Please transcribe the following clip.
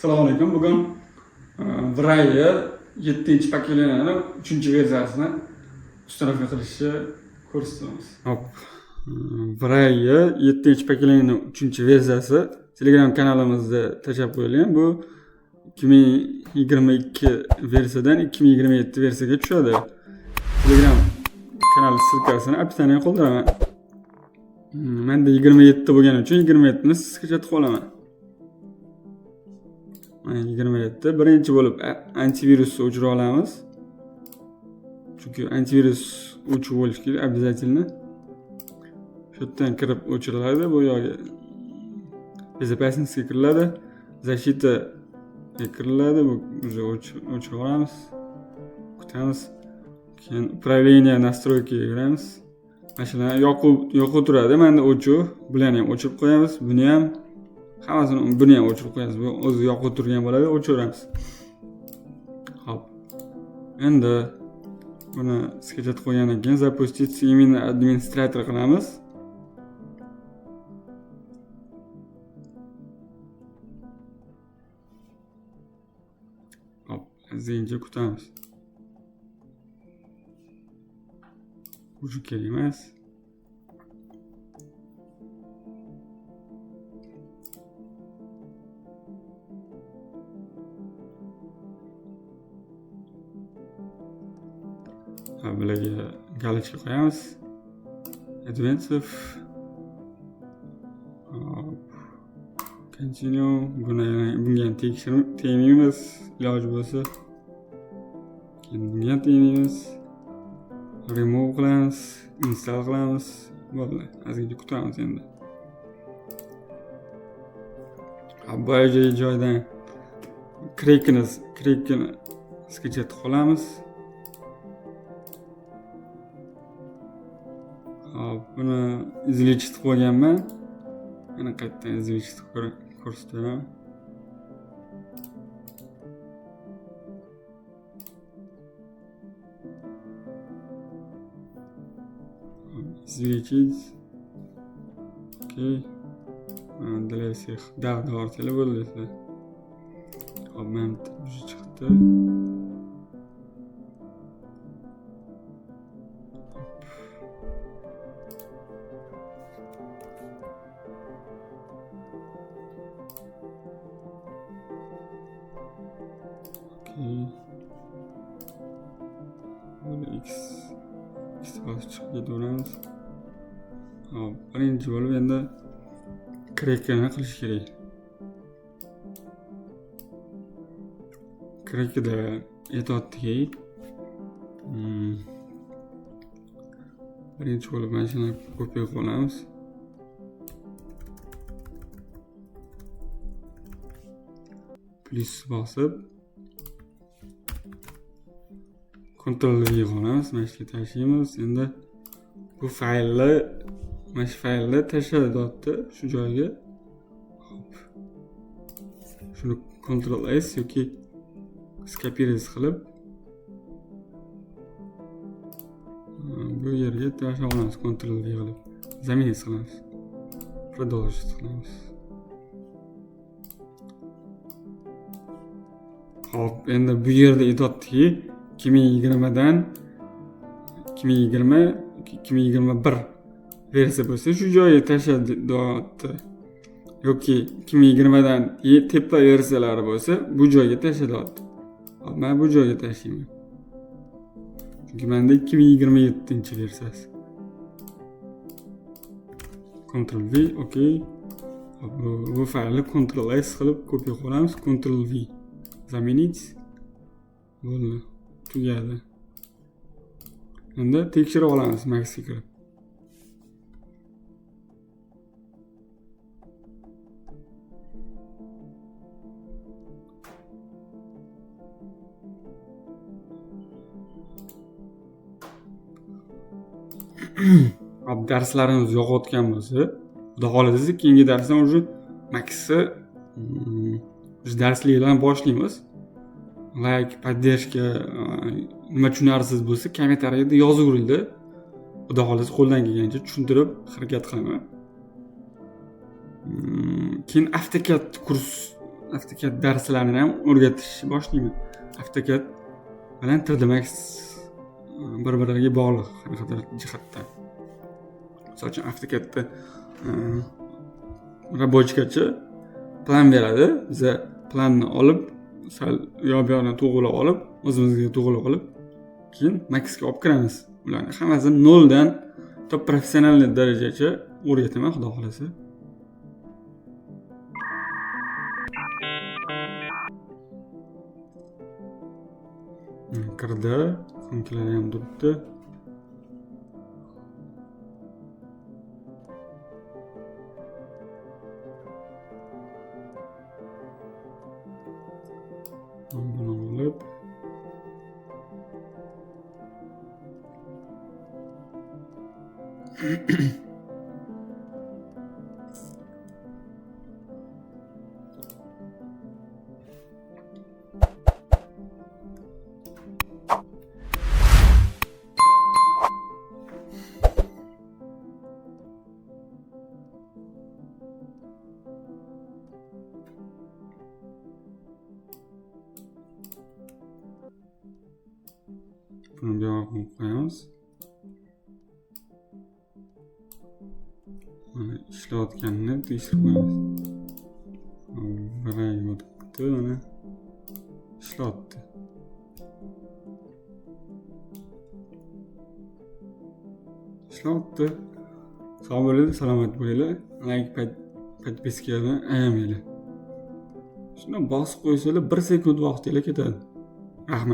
Assalomu alaykum. Bugun Vray'ni 7-paketlanining 3-versiyasini uстановка qilishni ko'rsatamiz. Hop. Vray'ni 7-paketlanining 3-versiyasi Telegram kanalimizda tashlab qo'yilgan. Bu 2022 versiyadan 2027 versiyaga tushadi. Telegram kanal silkasini opsiyaga qoldiraman. Menda 27 bo'lgani uchun 27 ni sizga chatib qolaman. 27 birinchi bo'lib antivirusni o'chirib olamiz. Chunki antivirus o'chib bo'lishi kerak, обязательно. Shu yerdan kirib o'chiriladi, bu yo'lga безопасностьga kiriladi, защитаga kiriladi, bu o'chirib olamiz. Kutamiz. Keyin управление настройкаga kiramiz. Mana yoqib turadi. Menda o'chuv, bularni ham o'chirib qo'yamiz, buni ham hammasini buni ham o'chirib qo'yamiz. Bu o'zi yoqib turgan bo'ladi, o'chiramiz. Hop. Endi buni sketchat qo'ygandan keyin запустить именно администратор qilamiz. Hop, ozgincha kutamiz. Ucu kerak emas. Bularga галочка qo'yamiz. Advanced. Continue. Bunga ham tekshirib tegmaymiz, iloji bo'lsa. Keyin bunga ham tegmaymiz. Remove qilamiz, install qilamiz. Bo'ldi. Ozgincha kutamiz endi. Boyagi joydan crackni sketchat qilamiz. Hop, buni izlechib qo'yganman. Mana qayerdan izlechib ko'rsataman. Излечить. Окей. Для всех. Да, давайте bo'ldi. Hop, men chiqdi. Okey. Böyle X bosib chiqib ketaveramiz. Hop, birinchi bo'lib endi crackni qilish kerak. Crackda aytayotdiki, birinchi bo'lib mana shuni kopiya qilamiz. Plus bosib Ctrl V qilamiz, mana shu tashlaymiz. Endi bu faylni mana shu faylni tashlayapti shu joyga. Hop. Shuni Ctrl S yoki skopировать qilib bu yerga tashlab olamiz. Ctrl V qilib заменить qilamiz. Продолжить qilamiz. Hop, endi bu yerda aytayaptiki 2020dan 2021 versiya bo'lsa shu joyga tashlayapti. Yoki 2020dan tepa versiyalari bo'lsa bu joyga tashlayapti. Hop, men bu joyga tashlayman. Chunki menda 2027 versiyasi. Ctrl V, okey. Hop, bu faylni Ctrl S qilib kopiya qilamiz. Ctrl V. Заменить. Bo'ldi. Tugadi. Endi tekshirib olamiz Max'ga kirib. Hop, darslarimiz yo'qotgan bo'lsa, xudo xolasa keyingi darsdan уже Max'ni darsliklarni boshlaymiz. Like, поддержка, nima tushunarsiz bo'lsa kommentariyada yozaveringlar. Xudo xolasa qo'ldan kelgancha tushuntirib harakat qilaman. Keyin AutoCAD kurs AutoCAD darslarini ham o'rgatishni boshlayman. AutoCAD bilan 3D Max bir-biriga bog'liq har xil jihatdan. Misol uchun AutoCADda rabochkachi plan beradi. Biz planni olib, sal yo'q-bu-yoqni to'g'rilab olib, o'zimizga to'g'rilab olib, keyin Maxga olib kiramiz. Ularni hammasini 0 dan top professional darajacha o'rgataman, xudo xolasa. Kirdi, funklari ham turibdi. Buni olib buni bu yoqqa qo'yamiz. Mana ishlayotganini tekshirib qo'yamiz. Biray o'tibdi, mana ishlayapti. Ishlayapti. Sog' bo'linglar, salomat bo'linglar. Like, podpiskani ayamanglar. Shuni bosib qo'ysanglar 1 sekund vaqtinglar ketadi. Rahmat.